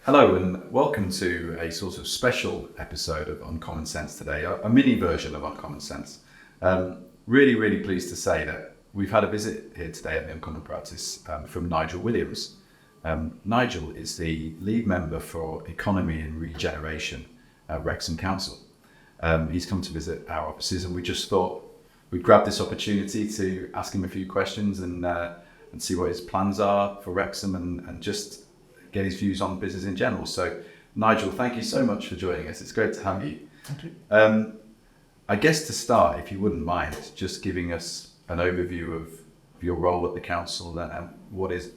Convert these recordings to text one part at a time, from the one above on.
Hello and welcome to a sort of special episode of Uncommon Sense today, a mini version of Uncommon Sense. Really pleased to say that we've had a visit here today at the Uncommon Practice from Nigel Williams. Nigel is the lead member for Economy and Regeneration at Wrexham Council. He's come to visit our offices and we just thought we'd grab this opportunity to ask him a few questions and see what his plans are for Wrexham and just get his views on business in general. So, Nigel, thank you so much for joining us. It's great to have you. Thank you. I guess to start, if you wouldn't mind, just giving us an overview of your role at the council and what is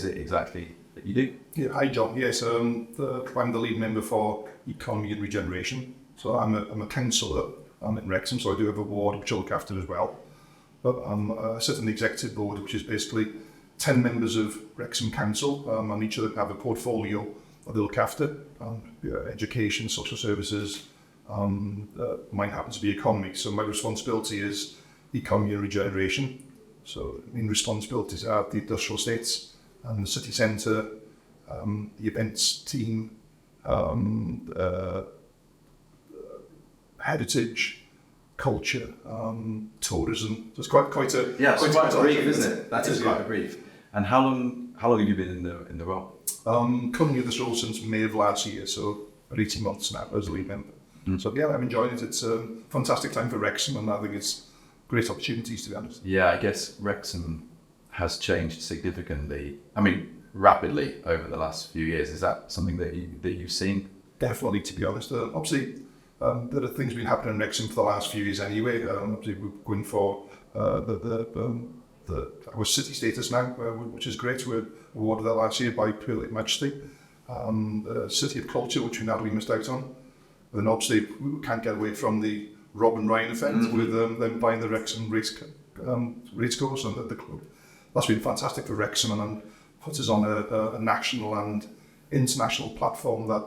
it exactly that you do? Yeah, hi John. Yes, I'm the lead member for Economy and Regeneration. So I'm a councillor. I'm in Wrexham, so I do have a ward which I look after as well. But I sit on the executive board, which is basically 10 members of Wrexham Council, and each of them have a portfolio that they look after, education, social services. Mine happens to be economy, so my responsibility is economy and regeneration. So main responsibilities are the industrial estates and the city centre, the events team, heritage, culture, tourism. So it's quite a quite a brief, isn't it? That is quite a brief. And how long have you been in the role? Coming in this role since May of last year, so about 18 months now as a lead member. So yeah, I'm enjoying it. It's a fantastic time for Wrexham, and I think it's great opportunities, to be honest. Yeah, I guess Wrexham has changed significantly. I mean, rapidly over the last few years. Is that something that you've seen? Definitely, to be honest. Obviously, there are things been happening in Wrexham for the last few years anyway. Obviously, we're going for our city status now, which is great. We were awarded that last year by Her Late Majesty. City of Culture, which we narrowly missed out on. And then obviously we can't get away from the Robin Ryan effect with them buying the Wrexham racecourse and the club. That's been fantastic for Wrexham and puts us on a national and international platform that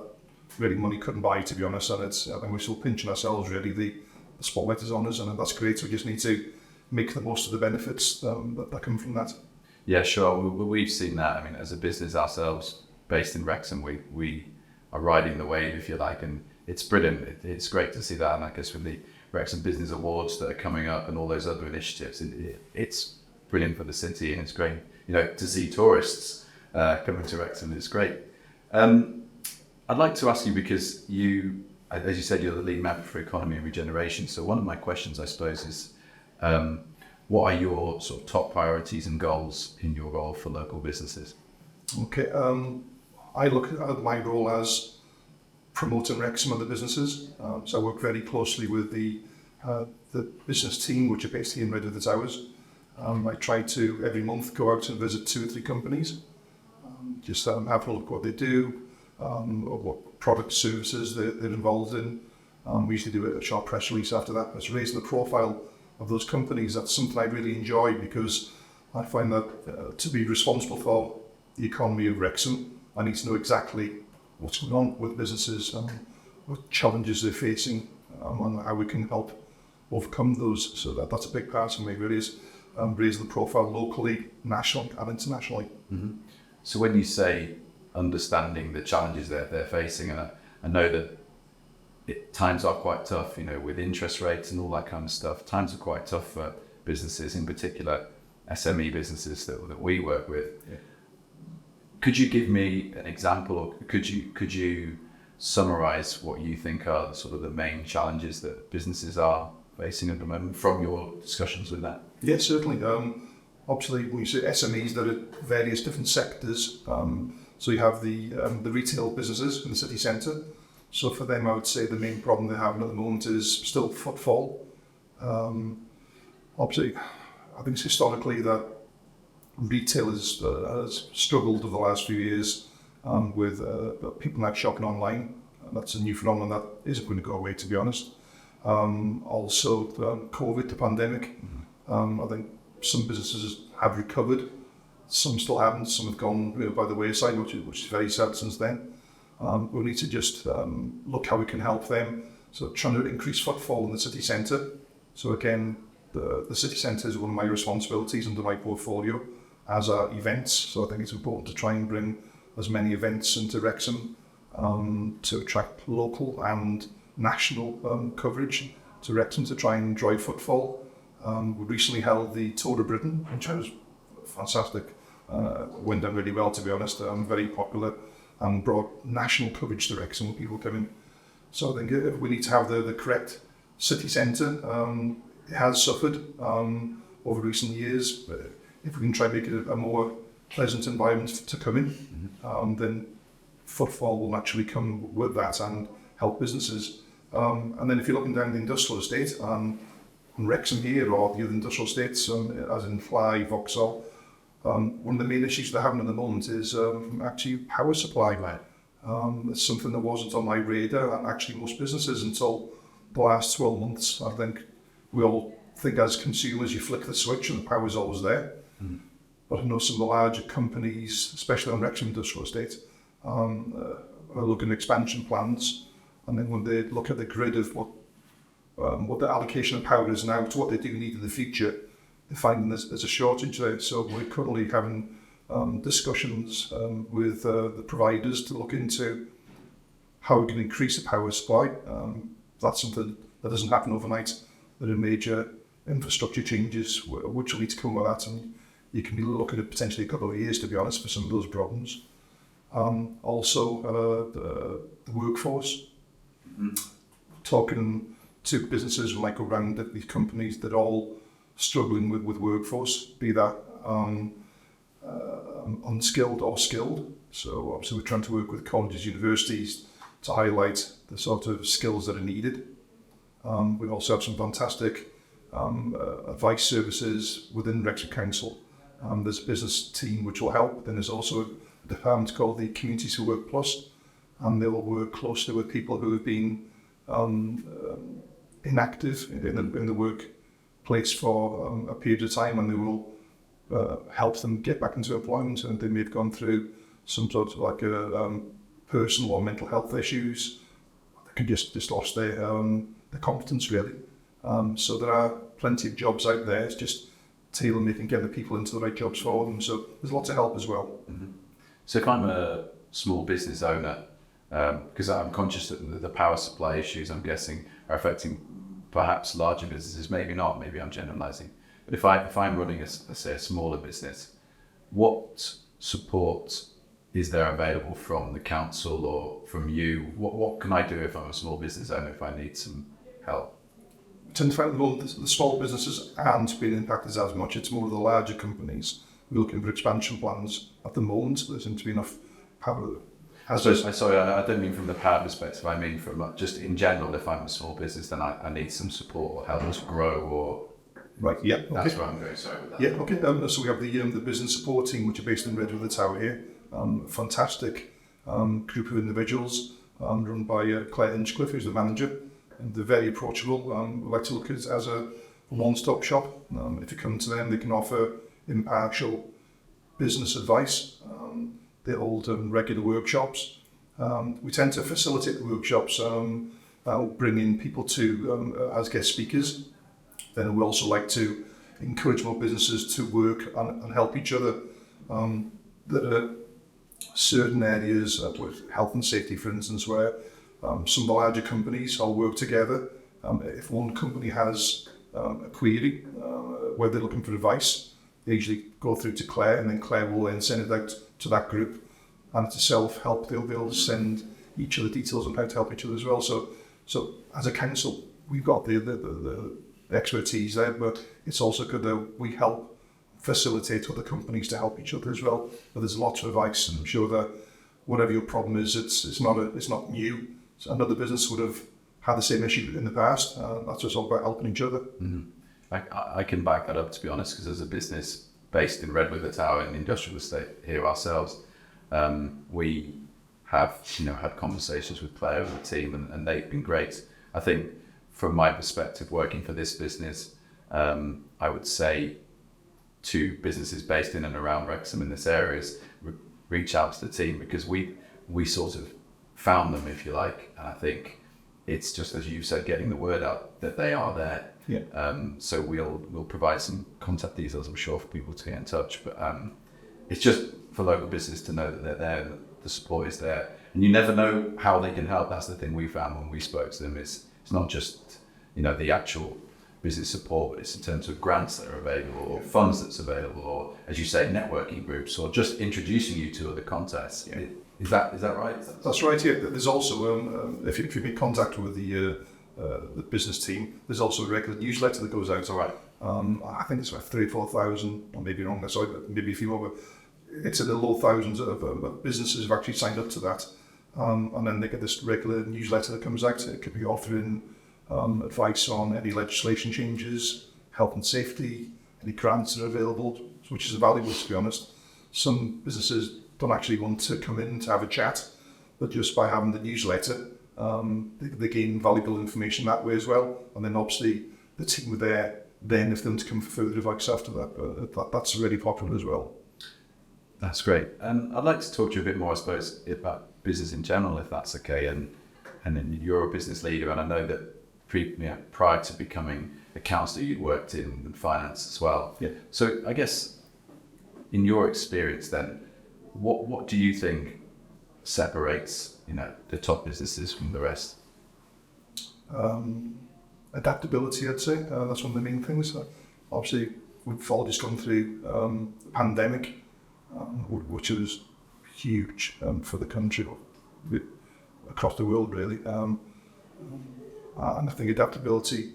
really money couldn't buy, to be honest. And I think we're still pinching ourselves really. The spotlight is on us, and that's great. So we just need to make the most of the benefits that come from that. Yeah, sure. We've seen that. I mean, as a business ourselves, based in Wrexham, we are riding the wave, if you like, and it's brilliant. It's great to see that, and I guess with the Wrexham Business Awards that are coming up and all those other initiatives, it's brilliant for the city, and it's great, to see tourists coming to Wrexham. It's great. I'd like to ask you, because you, as you said, you're the lead member for Economy and Regeneration. So one of my questions, I suppose, is what are your sort of top priorities and goals in your role for local businesses? Okay, I look at my role as promoting Wrexham and the businesses. So I work very closely with the business team, which are based here in Red the Towers. I try to every month go out and visit 2 or 3 companies, just have a look what they do, or what product services they're involved in. We usually do a short press release after that. It's raising the profile of those companies. That's something I really enjoy, because I find that to be responsible for the economy of Wrexham, I need to know exactly what's going on with businesses, what challenges they're facing, and how we can help overcome those. So that's a big part of me, really, is raising the profile locally, nationally and internationally. Mm-hmm. So when you say understanding the challenges that they're facing, and I know that times are quite tough, with interest rates and all that kind of stuff. Times are quite tough for businesses, in particular SME businesses that we work with. Yeah. Could you give me an example, or could you summarize what you think are sort of the main challenges that businesses are facing at the moment from your discussions with that? Yeah, certainly. Obviously, when you say SMEs, there are various different sectors. So you have the retail businesses in the city centre. So for them, I would say the main problem they're having at the moment is still footfall. Obviously, I think historically that retail has struggled over the last few years with people not shopping online. That's a new phenomenon that isn't going to go away, to be honest. Also, COVID, the pandemic. I think some businesses have recovered, some still haven't. Some have gone by the wayside, which is very sad since then. We need to just look how we can help them. So trying to increase footfall in the city centre. So again, the city centre is one of my responsibilities under my portfolio, as are events. So I think it's important to try and bring as many events into Wrexham to attract local and national coverage to Wrexham to try and drive footfall. We recently held the Tour of Britain, which was fantastic. Went down really well, to be honest. Very popular and brought national coverage to Wrexham when people come in. So I think we need to have the correct city centre. It has suffered over recent years, but if we can try and make it a more pleasant environment to come in, then footfall will naturally come with that and help businesses. And then if you're looking down the industrial estate, and Wrexham here or the other industrial estates, as in Fly, Vauxhall, one of the main issues they're having at the moment is actually power supply. Right. It's something that wasn't on my radar, and actually most businesses until the last 12 months. I think we all think as consumers you flick the switch and the power's always there. But I know some of the larger companies, especially on Wrexham Industrial Estate, are looking at expansion plans, and then when they look at the grid of what the allocation of power is now to what they do need in the future, they're finding there's a shortage there. So we're currently having discussions with the providers to look into how we can increase the power supply. That's something that doesn't happen overnight. There are major infrastructure changes which will need to come with that, and you can be looking at potentially a couple of years, to be honest, for some of those problems. Also, the workforce. Talking to businesses like around these companies that are all struggling with workforce, be that unskilled or skilled. So obviously we're trying to work with colleges, universities to highlight the sort of skills that are needed. We also have some fantastic advice services within Wrexham Council. There's a business team which will help. Then there's also a department called the Communities Who Work Plus, and they will work closely with people who have been inactive in the workplace for a period of time, and they will help them get back into employment. And they may have gone through some sort of like a personal or mental health issues. They can just lost their competence, really. So there are plenty of jobs out there. It's just tailor-making, getting the people into the right jobs for them. So there's lots of help as well. So if I'm a small business owner, because I'm conscious that the power supply issues, I'm guessing, are affecting perhaps larger businesses, maybe not, maybe I'm generalizing. But if I'm running a smaller business, what support is there available from the council or from you? What can I do if I'm a small business owner if I need some help? In fact, at the moment, the small businesses aren't being impacted as much. It's more the larger companies. We're looking for expansion plans at the moment. There seems to be enough power. Sorry, I don't mean from the power perspective. I mean from just in general. If I'm a small business, then I need some support or help to grow. Or right, yeah, okay. That's where I'm going. Sorry with that. Yeah, okay. So we have the business support team, which are based in Redwood the Tower here. Fantastic group of individuals run by Cllr Nigel, who's the manager, and they're very approachable. We like to look at it as a one-stop shop. If you come to them, they can offer impartial business advice. They hold regular workshops. We tend to facilitate the workshops, bring in people to as guest speakers. Then we also like to encourage more businesses to work and help each other. There are certain areas with health and safety, for instance, where some of the larger companies all work together. If one company has a query where they're looking for advice, they usually go through to Cllr, and then Cllr will then send it out to that group. And it's a self-help. They'll send each other details on how to help each other as well. So as a council, we've got the expertise there, but it's also good that we help facilitate other companies to help each other as well. But there's lots of advice, and I'm sure that whatever your problem is, it's not new. So another business would have had the same issue in the past. That's just all about helping each other. I can back that up, to be honest, because as a business based in Redwood the Tower in the industrial estate here ourselves, we have had conversations with Cllr and the team, and they've been great. I think from my perspective, working for this business, I would say to businesses based in and around Wrexham in this area is reach out to the team, because we sort of found them, if you like. And I think it's just, as you said, getting the word out that they are there. Yeah. So we'll provide some contact details, I'm sure, for people to get in touch. But it's just for local business to know that they're there, the support is there. And you never know how they can help. That's the thing we found when we spoke to them. It's not just, the actual business support, it's in terms of grants that are available or funds that's available, or, as you say, networking groups, or just introducing you to other contacts. Yeah. Is that right? That's right. Yeah. There's also if you make contact with the business team, there's also a regular newsletter that goes out. All right. I think it's about 3,000-4,000, or maybe wrong. Sorry, but maybe a few more. But it's in the low thousands of businesses have actually signed up to that, and then they get this regular newsletter that comes out. It could be offering advice on any legislation changes, health and safety, any grants that are available, which is valuable, to be honest. Some businesses don't actually want to come in to have a chat, but just by having the newsletter, they gain valuable information that way as well. And then obviously the team were there then if they want to come for further advice after that. But that's really popular as well. That's great. And I'd like to talk to you a bit more, I suppose, about business in general, if that's okay. And then you're a business leader, and I know that prior to becoming a councillor, you'd worked in finance as well. Yeah. So I guess in your experience then, what do you think separates the top businesses from the rest? Adaptability, I'd say. That's one of the main things. Obviously, we've all just gone through the pandemic, which was huge for the country, across the world really. And I think adaptability,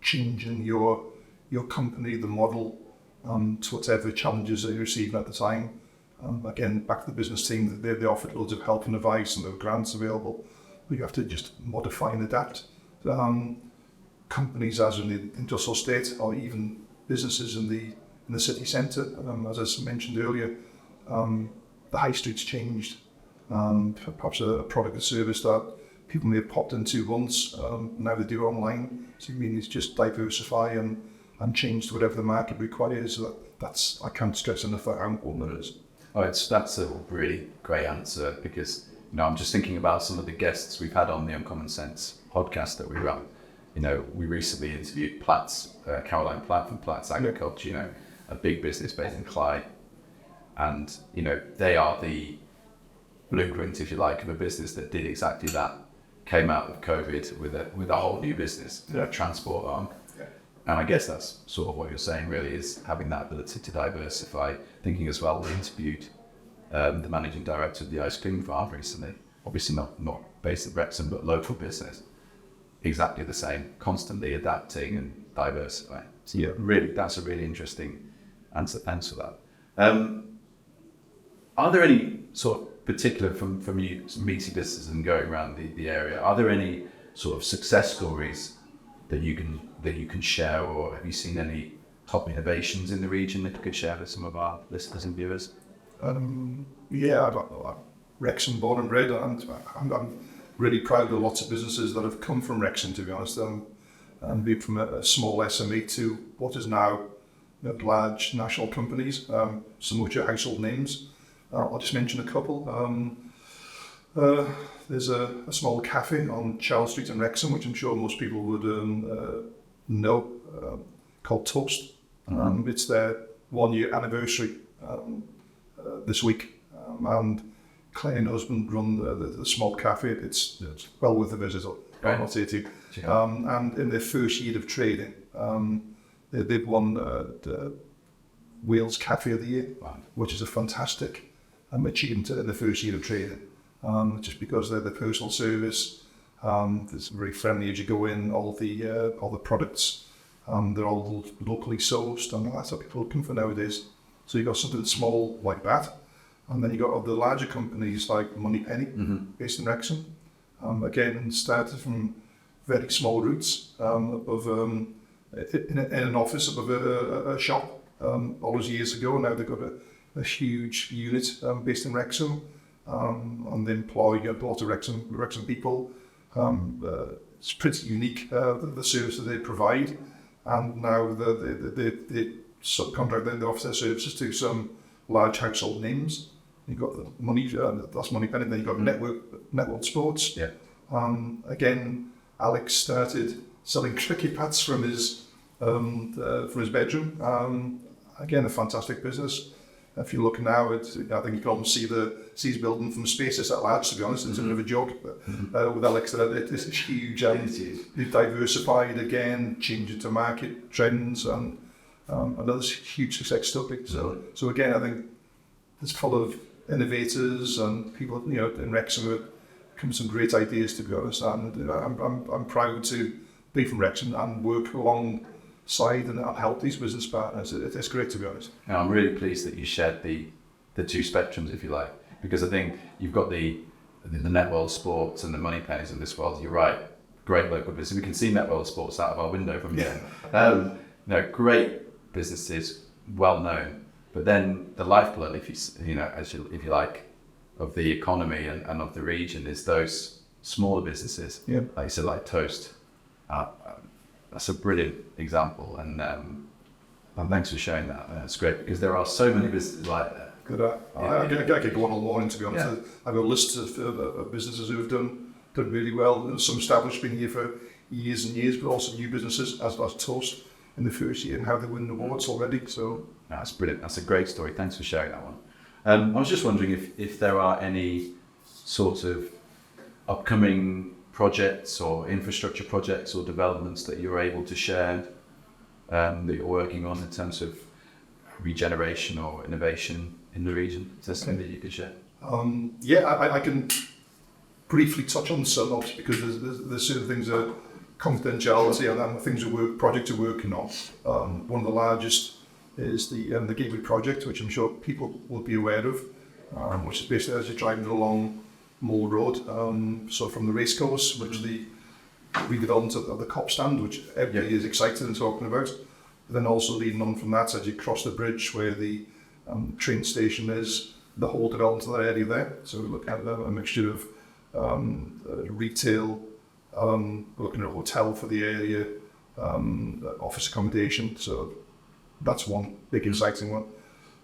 changing your company, the model, to whatever challenges that you're receiving at the time. Again, back to the business team, they offered loads of help and advice, and there were grants available, but you have to just modify and adapt. Companies as in the industrial estate, or even businesses in the city centre, as I mentioned earlier, the high street's changed. Perhaps a product or service that people may have popped into once, now they do online. So it's just diversify and change to whatever the market requires. I can't stress enough how important that is. That's a really great answer, because I'm just thinking about some of the guests we've had on the Uncommon Sense podcast that we run. We recently interviewed Caroline Platt from Platt's Agriculture, a big business based in Clyde, and they are the blueprint, if you like, of a business that did exactly that. Came out of COVID with a whole new business, transport arm. Yeah. And I guess that's sort of what you're saying, really, is having that ability to diversify. Thinking as well, we interviewed the managing director of the ice cream farm recently. Obviously not based in Wrexham, but local business. Exactly the same, constantly adapting and diversifying. So yeah, really, that's a really interesting answer. Thanks for that. Are there any sort of particular from you meeting businesses and going around the area? Are there any sort of success stories that you can share, or have you seen any top innovations in the region that you could share with some of our listeners and viewers? Yeah, I'm Wrexham born and bred, and I'm really proud of lots of businesses that have come from Wrexham, to be honest, and be from a small SME to what is now large national companies, some of which are household names. I'll just mention a couple. There's a small cafe on Charles Street in Wrexham, which I'm sure most people would know, called Toast. It's their 1 year anniversary this week, and Cllr and husband run the small cafe. It's well worth a visit, I'll say to you. And in their first year of trading, they've won the Wales Cafe of the Year, which is a fantastic achievement in the first year of trading. Just because they're the personal service, it's very friendly as you go in. All the products, they're all locally sourced, and that's what people are looking for nowadays. So you got something small like that, and then you got other larger companies like Moneypenny, based in Wrexham. Again, started from very small roots, above in an office above a shop all those years ago. Now they've got a huge unit based in Wrexham, and they employ a lot of Wrexham people. It's pretty unique, the service that they provide, and now they subcontract, then they offer their services to some large household names. You've got the money, that's Moneypenny, then you've got Network Sports. Yeah. Again, Alex started selling cricket bats from his bedroom. Again, a fantastic business. If you look now, I think you can almost see his building from space. It's that large, to be honest. It's a bit of a joke. But with Alex, it's huge. They've diversified again, changing to market trends, and another huge success story. So again, I think it's full of innovators and people, in Wrexham who come with some great ideas, to be honest. And I'm proud to be from Wrexham and work alongside and help these business partners. It's great, to be honest. And I'm really pleased that you shared the two spectrums, if you like, because I think you've got the Networld Sports and the Money Pennies of this world. You're right, great local business. We can see Networld Sports out of our window from here. Great businesses, well known, but then the lifeblood, if you like, of the economy and of the region is those smaller businesses. Like you said, like Toast. That's a brilliant example, and thanks for sharing that. It's great because there are so many businesses like that. I could go on all morning, to be honest. Yeah. I've got a list of businesses who have done really well. Some established, been here for years and years, but also new businesses as Toast in the first year and how they win awards already. So that's brilliant. That's a great story. Thanks for sharing that one. I was just wondering if there are any sort of upcoming projects or infrastructure projects or developments that you're able to share that you're working on in terms of regeneration or innovation in the region. Is there something that you could share? I can briefly touch on some, obviously, because there's certain things that confidentiality and things projects we're working on. One of the largest is the Gateway project, which I'm sure people will be aware of, which is basically as you're driving along Mole Road, so from the racecourse, which is the redevelopment of the cop stand, which everybody is excited and talking about. But then also leading on from that, as you cross the bridge where the train station is, the whole development of that area there. So we're looking at a mixture of retail, we're looking at a hotel for the area, office accommodation. So that's one big exciting one.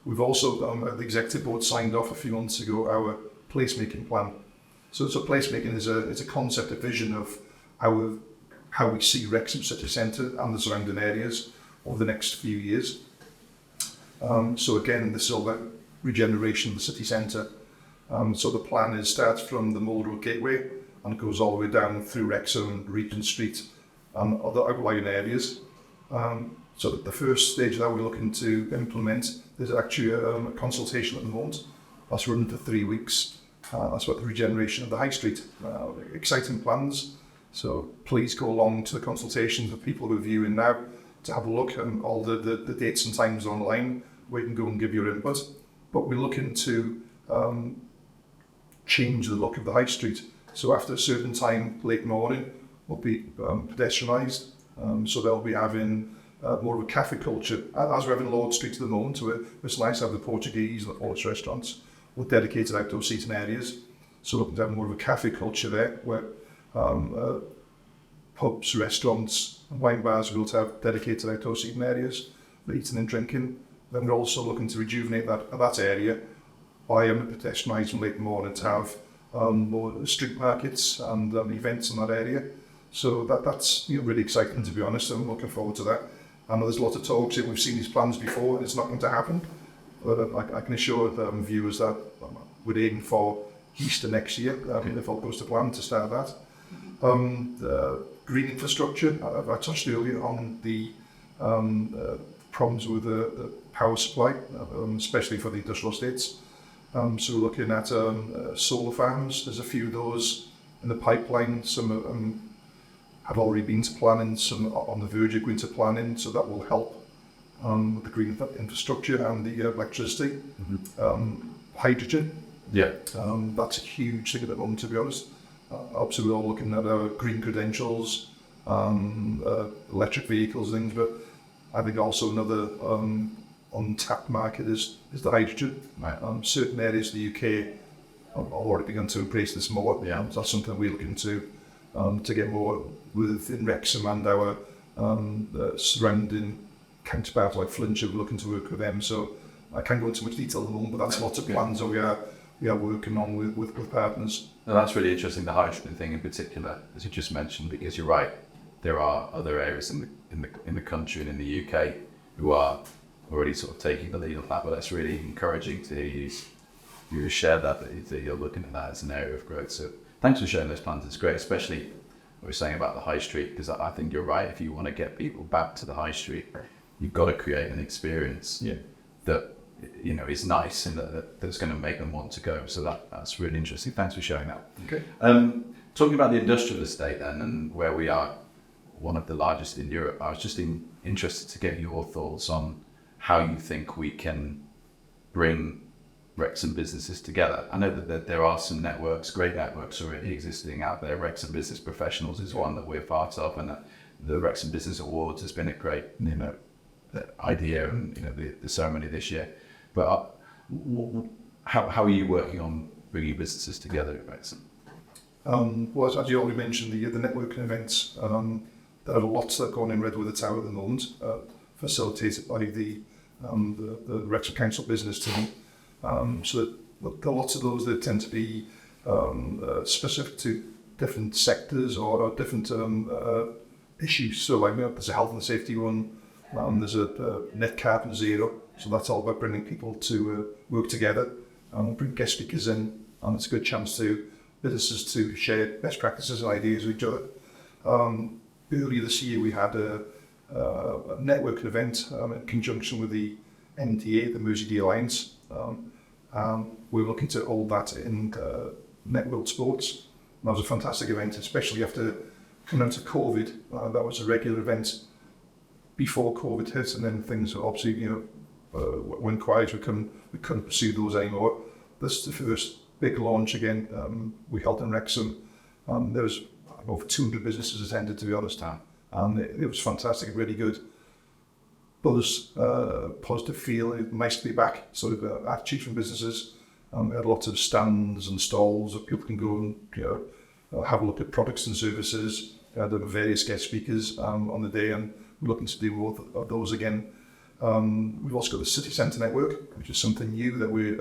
We've also, the executive board signed off a few months ago our placemaking plan. So placemaking is a concept, a vision of how we see Wrexham City Centre and the surrounding areas over the next few years. So again, this is all about regeneration of the city centre. So the plan starts from the Mole Road Gateway and goes all the way down through Wrexham, Regent Street and other outlying areas. So the first stage that we're looking to implement, there's actually a consultation at the moment. That's running for 3 weeks. That's about the regeneration of the High Street. Exciting plans. So please go along to the consultation for people who are viewing now to have a look, and all the dates and times online where you can go and give your input. But we're looking to change the look of the High Street. So after a certain time, late morning, will be pedestrianised. So they'll be having more of a cafe culture, as we're having Lord Street at the moment, where it's nice to have the Portuguese and the Polish restaurants with dedicated outdoor seating areas. So looking to have more of a cafe culture there, where pubs, restaurants and wine bars will have dedicated outdoor seating areas for eating and drinking. Then we're also looking to rejuvenate that area by pedestrianising late morning to have more street markets and events in that area. So that's really exciting, to be honest. I'm looking forward to that. I know there's a lot of talks here. We've seen these plans before, and it's not going to happen. But I can assure viewers that we're aiming for Easter next year, if all goes to plan, to start that. The green infrastructure, I touched earlier on the problems with the power supply, especially for the industrial estates. So we're looking at solar farms. There's a few of those in the pipeline. Some have already been to planning, some on the verge of going to planning, so that will help with the green infrastructure and the electricity. Hydrogen, that's a huge thing at the moment, to be honest. Obviously, we're all looking at our green credentials, electric vehicles, things, but I think also another untapped market is the hydrogen. Right. Certain areas of the UK have already begun to embrace this more. So that's something we're looking to get more within Wrexham and our surrounding counterparts like Flintshire. We're looking to work with them. So I can't go into much detail at the moment, but that's lots of plans that we are working on with partners. No, that's really interesting, the hydrogen thing in particular, as you just mentioned, because you're right, there are other areas in the country and in the UK who are already sort of taking the lead on that, but that's really encouraging to hear you share that you're looking at that as an area of growth. So thanks for sharing those plans. It's great, especially what we're saying about the high street, because I think you're right. If you want to get people back to the high street, you've got to create an experience that is nice and that's going to make them want to go. So that's really interesting. Thanks for sharing that. Okay. Talking about the industrial estate then, and where we are one of the largest in Europe, I was just interested to get your thoughts on how you think we can bring Wrexham businesses together. I know that there are some networks, great networks already existing out there. Wrexham Business Professionals is one that we're part of, and the Wrexham Business Awards has been a great idea, and the ceremony this year. But how are you working on bringing businesses together at Wrexham? Well, as you already mentioned, the networking events, there are lots that go on in Redwood Tower at the moment, facilitated by the Wrexham Council business team. So there are lots of those that tend to be specific to different sectors or different issues. So like there's a health and safety one, there's a net carbon zero. So that's all about bringing people to work together and bring guest speakers in. And it's a good chance to businesses to share best practices and ideas with each other. Earlier this year, we had a networking event in conjunction with the MDA, the Mersey Alliance. We're looking to hold that in Networld Sports. That was a fantastic event, especially after coming out of COVID. That was a regular event before COVID hit, and then things obviously, went quiet. We couldn't pursue those anymore. This is the first big launch again we held in Wrexham. There was over 200 businesses attended, to be honest, and it was fantastic, really good buzz, positive feel. Nice to be back, sort of attitude from businesses. We had lots of stands and stalls that people can go and have a look at products and services. We had various guest speakers on the day, and we're looking to do more of those again. We've also got the City Centre Network, which is something new that we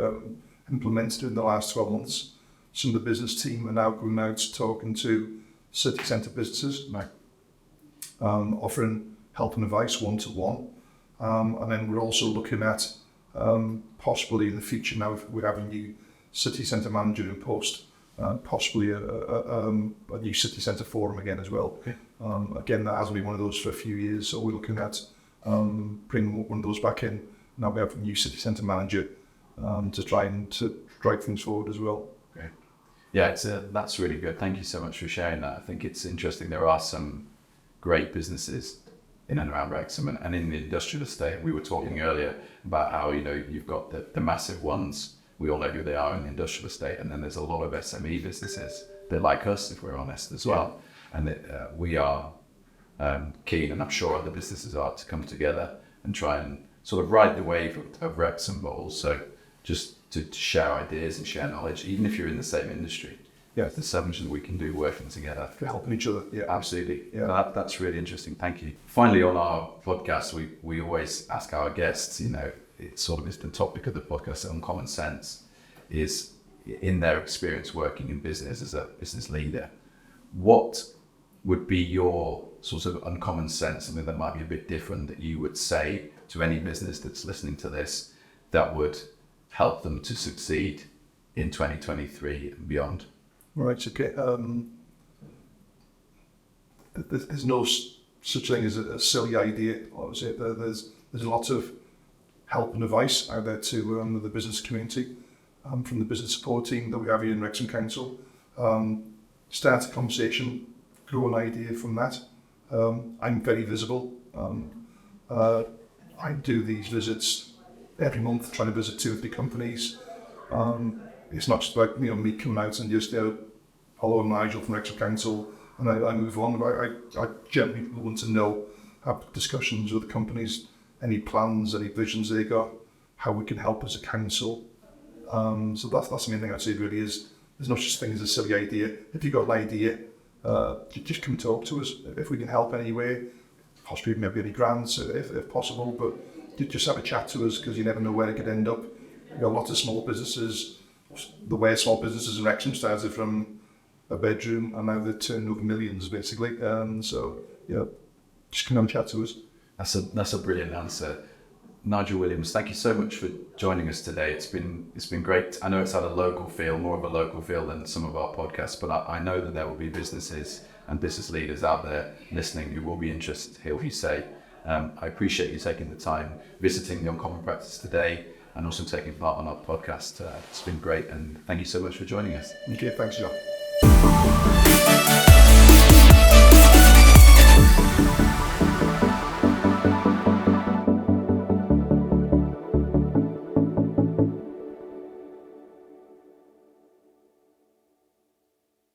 implemented in the last 12 months. Some of the business team are now going out talking to city centre businesses, offering help and advice one-to-one. And then we're also looking at possibly in the future, now we have a new city centre manager in post, possibly a new city centre forum again as well. Okay. Again, that hasn't been one of those for a few years, so we're looking at bringing one of those back in. Now we have a new city centre manager to try and to drive things forward as well. Okay. Yeah, that's really good. Thank you so much for sharing that. I think it's interesting. There are some great businesses in and around Wrexham and in the industrial estate. We were talking earlier about how you've got the massive ones. We all know who they are in the industrial estate, and then there's a lot of SME businesses. They're like us, if we're honest, as well. And we are keen, and I'm sure other businesses are, to come together and try and sort of ride the wave of Wrexham, but also just to share ideas and share knowledge, even if you're in the same industry. Yeah, there's so much that we can do working together. Helping each other. Yeah, absolutely. Yeah. That's really interesting. Thank you. Finally, on our podcast, we always ask our guests, it sort of is the topic of the podcast, Uncommon Sense, is in their experience working in business as a business leader, what would be your sort of uncommon sense, something that might be a bit different that you would say to any business that's listening to this that would help them to succeed in 2023 and beyond? Right, okay. There's no such thing as a silly idea. Obviously, there's a lot of help and advice out there to the business community from the business support team that we have here in Wrexham Council. Start a conversation, grow an idea from that. I'm very visible. I do these visits every month, trying to visit 2 or 3 companies. It's not just about me coming out and just hello, I'm Nigel from Wrexham Council, and I move on. I generally want to know, have discussions with the companies, any plans, any visions they got, how we can help as a council. So that's the main thing I'd say really is there's no such thing as a silly idea. If you've got an idea, just come talk to us. If we can help anyway, possibly maybe any grants if possible, but just have a chat to us, because you never know where it could end up. We've got lots of small businesses. The way small businesses in Wrexham started from a bedroom, and now they're turning over millions basically. So yeah, just come and chat to us. That's a brilliant answer. Nigel Williams, thank you so much for joining us today. It's been great. I know it's had a local feel, more of a local feel than some of our podcasts, but I know that there will be businesses and business leaders out there listening who will be interested to hear what you say. I appreciate you taking the time, visiting the Uncommon Practice today, and also taking part on our podcast. It's been great, and thank you so much for joining us. Okay, thanks, John.